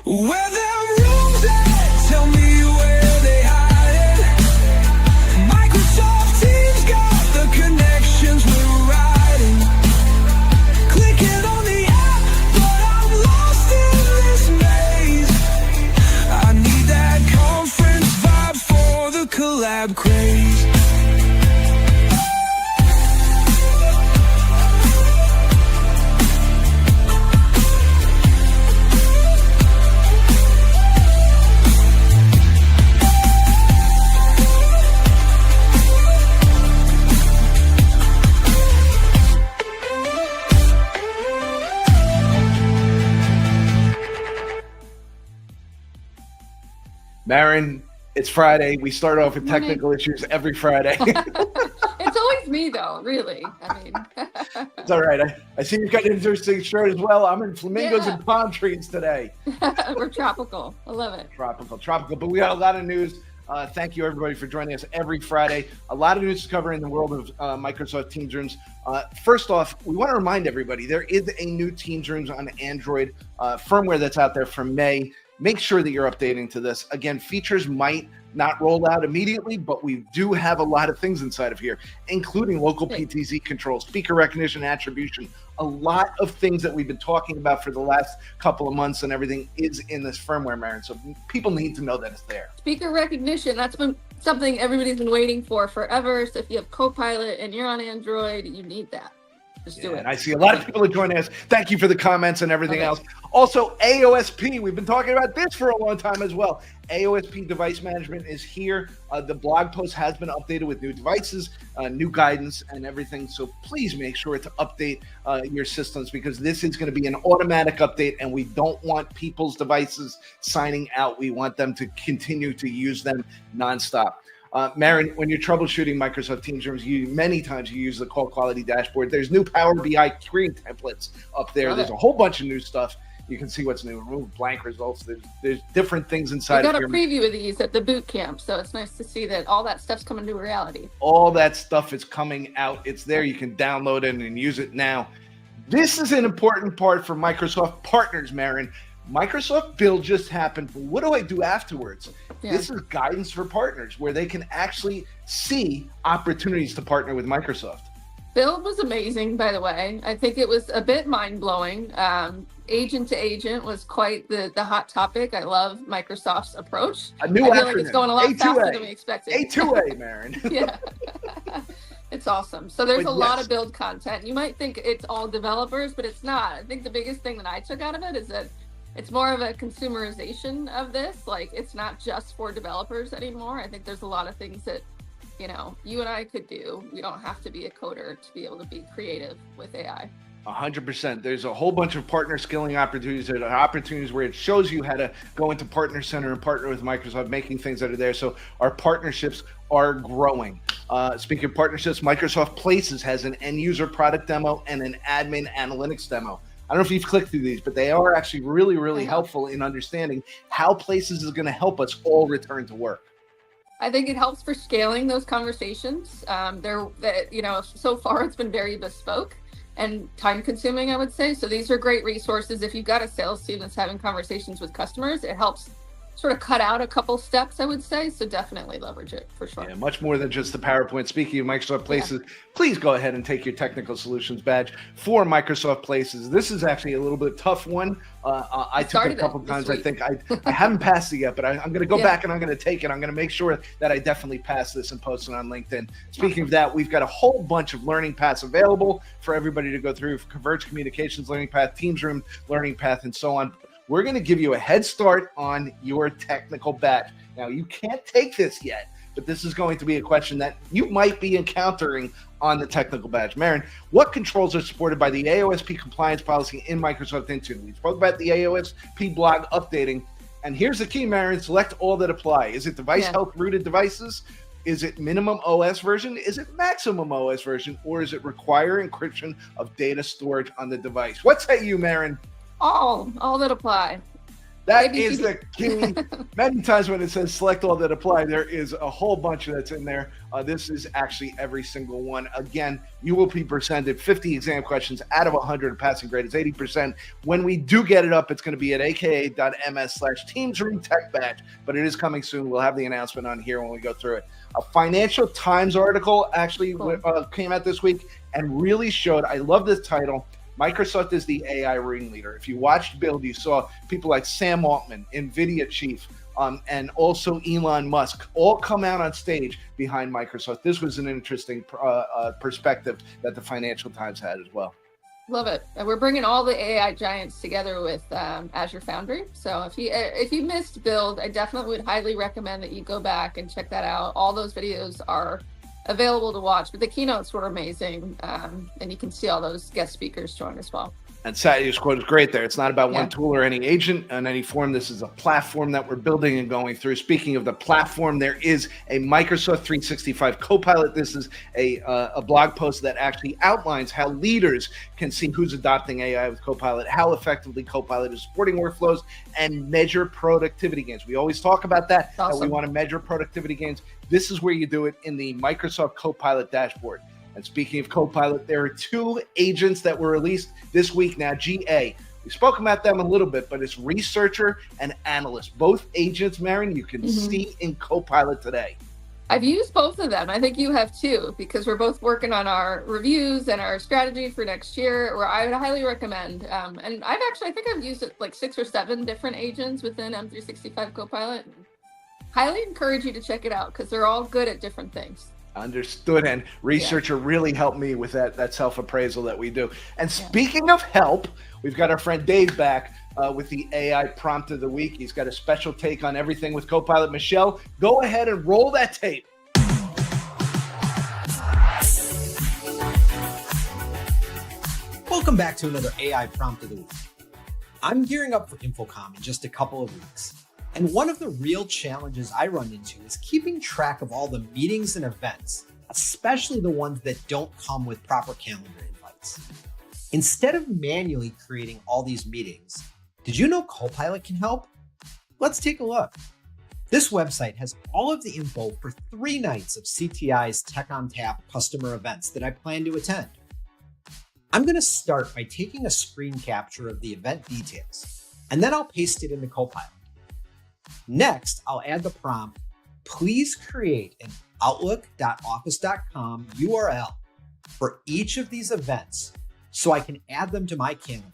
Where them rooms at? Tell me where they hide it. Microsoft Teams got the connections we're riding. Clicking on the app, but I'm lost in this maze. I need that conference vibe for the collab craze. Marin, it's Friday. We start off with technical issues every Friday. It's always me, though, really. I mean, it's all right. I see you've got an interesting shirt as well. I'm in flamingos and palm trees today. We're tropical. I love it. Tropical. But we got a lot of news. Thank you, everybody, for joining us every Friday. A lot of news to cover in the world of Microsoft Teams Rooms. First off, we want to remind everybody there is a new Teams Rooms on Android firmware that's out there for May. Make sure that you're updating to this. Again, features might not roll out immediately, but we do have a lot of things inside of here, including local PTZ control, speaker recognition, attribution. A lot of things that we've been talking about for the last couple of months and everything is in this firmware, Marin. So people need to know that it's there. Speaker recognition, that's been something everybody's been waiting for forever. So if you have Copilot and you're on Android, you need that. Just do it. And I see a lot of people are joining us. Thank you for the comments and everything else. Also, AOSP, we've been talking about this for a long time as well. AOSP device management is here. The blog post has been updated with new devices, new guidance and everything. So please make sure to update your systems, because this is going to be an automatic update and we don't want people's devices signing out. We want them to continue to use them nonstop. Marin, when you're troubleshooting Microsoft Teams Rooms, many times you use the call quality dashboard. There's new Power BI query templates up there. There's a whole bunch of new stuff. You can see what's new. Remove blank results. There's different things inside. We got a preview of these at the boot camp, so it's nice to see that all that stuff's coming to reality. All that stuff is coming out. It's there. You can download it and use it now. This is an important part for Microsoft partners, Marin. Microsoft Build just happened, but what do I do afterwards? Yeah. This is guidance for partners where they can actually see opportunities to partner with Microsoft. Build was amazing, by the way. I think it was a bit mind-blowing. Agent to agent was quite the hot topic. I love Microsoft's approach. A new I feel acronym. Like it's going a lot faster than we expected. A2A, Marin. Yeah. It's awesome. So there's a lot of build content. You might think it's all developers, but it's not. I think the biggest thing that I took out of it is that it's more of a consumerization of this. Like, it's not just for developers anymore. I think there's a lot of things that, you and I could do. We don't have to be a coder to be able to be creative with AI. 100%. There's a whole bunch of partner skilling opportunities. There are opportunities where it shows you how to go into Partner Center and partner with Microsoft, making things that are there. So our partnerships are growing. Speaking of partnerships, Microsoft Places has an end user product demo and an admin analytics demo. I don't know if you've clicked through these, but they are actually really, really helpful in understanding how Places is going to help us all return to work. I think it helps for scaling those conversations. So far it's been very bespoke and time consuming, I would say. So these are great resources. If you've got a sales team that's having conversations with customers, it helps sort of cut out a couple steps, I would say. So definitely leverage it for sure. Yeah, much more than just the PowerPoint. Speaking of Microsoft Places, please go ahead and take your technical solutions badge for Microsoft Places. This is actually a little bit tough one. I took it a couple times. I think I haven't passed it yet, but I'm going to go back and I'm going to take it. I'm going to make sure that I definitely pass this and post it on LinkedIn. Speaking of that, we've got a whole bunch of learning paths available for everybody to go through. Converged Communications Learning Path, Teams Room Learning Path, and so on. We're going to give you a head start on your technical badge. Now, you can't take this yet, but this is going to be a question that you might be encountering on the technical badge. Marin, what controls are supported by the AOSP compliance policy in Microsoft Intune? We spoke about the AOSP blog updating, and here's the key, Marin. Select all that apply. Is it device health rooted devices? Is it minimum OS version? Is it maximum OS version? Or is it require encryption of data storage on the device? What say you, Marin? All that apply. That is the key. Many times when it says select all that apply, there is a whole bunch that's in there. This is actually every single one. Again, you will be presented 50 exam questions out of 100. Passing grade is 80%. When we do get it up, it's going to be at aka.ms/TeamsRoomTechBadge, but it is coming soon. We'll have the announcement on here when we go through it. A Financial Times article actually came out this week and really showed, I love this title, Microsoft is the AI ringleader. If you watched Build, you saw people like Sam Altman, NVIDIA chief, and also Elon Musk all come out on stage behind Microsoft. This was an interesting perspective that the Financial Times had as well. Love it. And we're bringing all the AI giants together with Azure Foundry. So if you missed Build, I definitely would highly recommend that you go back and check that out. All those videos are available to watch, but the keynotes were amazing, and you can see all those guest speakers join as well. And Satya's quote is great there. It's not about one tool or any agent in any form. This is a platform that we're building and going through. Speaking of the platform, there is a Microsoft 365 Copilot. This is a blog post that actually outlines how leaders can see who's adopting AI with Copilot, how effectively Copilot is supporting workflows, and measure productivity gains. We always talk about that, that we want to measure productivity gains. This is where you do it in the Microsoft Copilot dashboard. And speaking of Copilot, there are 2 agents that were released this week now, GA. We spoke about them a little bit, but it's researcher and analyst. Both agents, Marion, you can see in Copilot today. I've used both of them. I think you have too, because we're both working on our reviews and our strategy for next year, where I would highly recommend. And I think I've used it like 6 or 7 different agents within M365 Copilot. Highly encourage you to check it out because they're all good at different things. Understood. And researcher really helped me with that self-appraisal that we do. And speaking of help, we've got our friend Dave back with the AI prompt of the week. He's got a special take on everything with Copilot. Michelle, go ahead and roll that tape. Welcome back to another AI prompt of the week. I'm gearing up for InfoComm in just a couple of weeks. And one of the real challenges I run into is keeping track of all the meetings and events, especially the ones that don't come with proper calendar invites. Instead of manually creating all these meetings, did you know Copilot can help? Let's take a look. This website has all of the info for 3 nights of CTI's Tech on Tap customer events that I plan to attend. I'm going to start by taking a screen capture of the event details, and then I'll paste it into Copilot. Next, I'll add the prompt, please create an outlook.office.com URL for each of these events so I can add them to my calendar.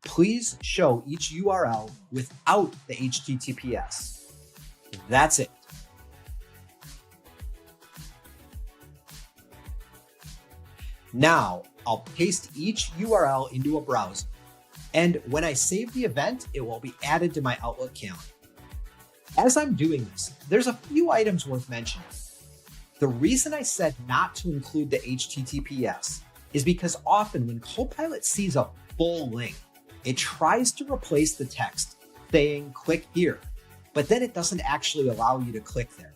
Please show each URL without the HTTPS. That's it. Now, I'll paste each URL into a browser, and when I save the event, it will be added to my Outlook calendar. As I'm doing this, there's a few items worth mentioning. The reason I said not to include the HTTPS is because often when Copilot sees a full link, it tries to replace the text saying click here, but then it doesn't actually allow you to click there.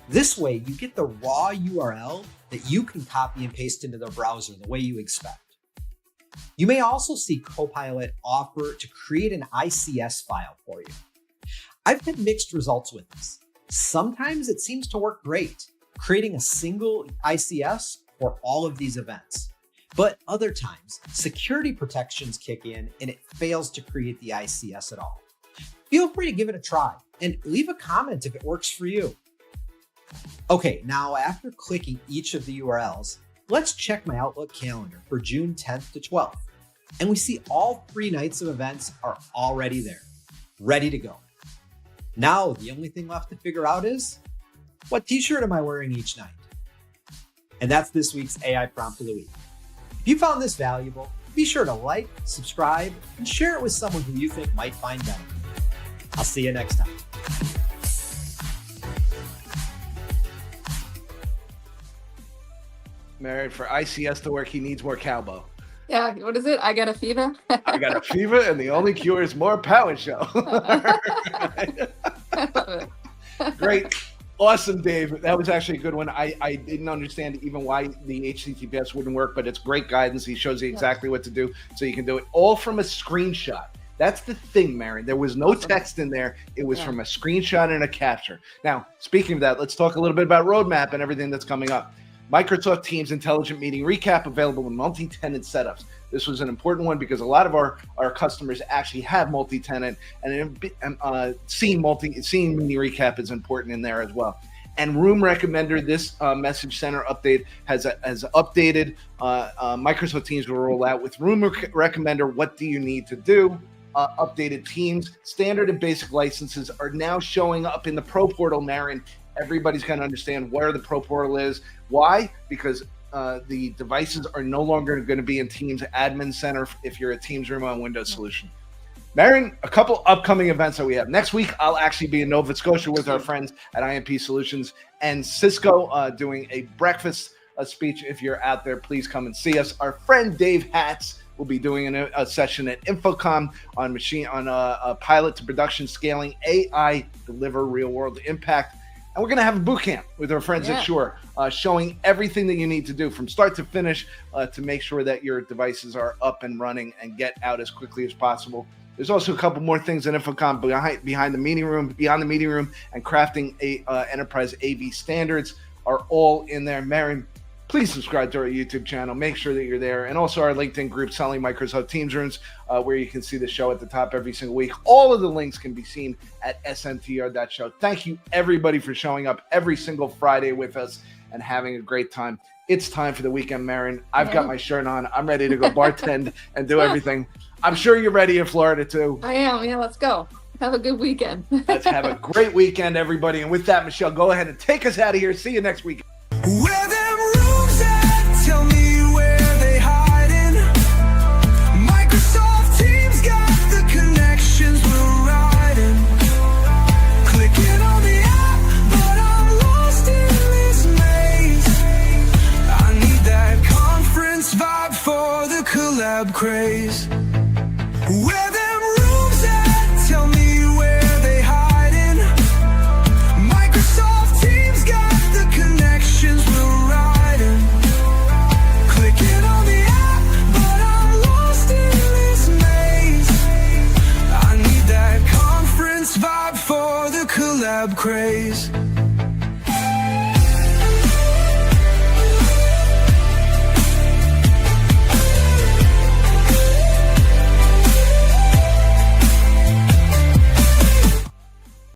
This way, you get the raw URL that you can copy and paste into the browser the way you expect. You may also see Copilot offer to create an ICS file for you. I've had mixed results with this. Sometimes it seems to work great, creating a single ICS for all of these events. But other times, security protections kick in and it fails to create the ICS at all. Feel free to give it a try and leave a comment if it works for you. Okay, now after clicking each of the URLs, let's check my Outlook calendar for June 10th to 12th. And we see all 3 nights of events are already there, ready to go. Now, the only thing left to figure out is, what t-shirt am I wearing each night? And that's this week's AI prompt of the week. If you found this valuable, be sure to like, subscribe, and share it with someone who you think might find benefit. I'll see you next time. Marion, for ICS to work, he needs more cowbell. Yeah, what is it? I got a fever. I got a fever, and the only cure is more PowerShell. Great. Awesome, Dave. That was actually a good one. I didn't understand even why the HTTPS wouldn't work, but it's great guidance. He shows you exactly what to do, so you can do it all from a screenshot. That's the thing, Marion. There was no text in there. It was from a screenshot and a capture. Now, speaking of that, let's talk a little bit about roadmap and everything that's coming up. Microsoft Teams Intelligent Meeting Recap available in multi-tenant setups. This was an important one because a lot of our customers actually have multi-tenant, and seeing Meeting Recap is important in there as well. And Room Recommender, this Message Center update has updated. Microsoft Teams will roll out with Room Recommender. What do you need to do? Updated Teams. Standard and basic licenses are now showing up in the Pro Portal, Marin. Everybody's going to understand where the Pro Portal is. Why? Because the devices are no longer going to be in Teams Admin Center if you're a Teams Room on Windows solution. Marion, a couple upcoming events that we have. Next week, I'll actually be in Nova Scotia with our friends at IMP Solutions and Cisco doing a breakfast speech. If you're out there, please come and see us. Our friend Dave Hatz will be doing a session at Infocom on a pilot to production scaling AI deliver real world impact. And we're going to have a boot camp with our friends at Shure, showing everything that you need to do from start to finish to make sure that your devices are up and running and get out as quickly as possible. There's also a couple more things in Infocom behind the meeting room, beyond the meeting room, and crafting enterprise AV standards are all in there. Marion, please subscribe to our YouTube channel. Make sure that you're there. And also our LinkedIn group, Selling Microsoft Teams Rooms, where you can see the show at the top every single week. All of the links can be seen at smtr.show. Thank you, everybody, for showing up every single Friday with us and having a great time. It's time for the weekend, Marion. I've got my shirt on. I'm ready to go bartend and do everything. I'm sure you're ready in Florida, too. I am. Yeah, let's go. Have a good weekend. Let's have a great weekend, everybody. And with that, Michelle, go ahead and take us out of here. See you next week. Where them rooms at? Tell me where they hiding. Microsoft Teams got the connections we're riding. Clicking on the app, but I'm lost in this maze. I need that conference vibe for the collab craze. Where them rooms at? Tell me where they hiding. Microsoft Teams got the connections we're riding. Clicking on the app, but I'm lost in this maze. I need that conference vibe for the collab craze.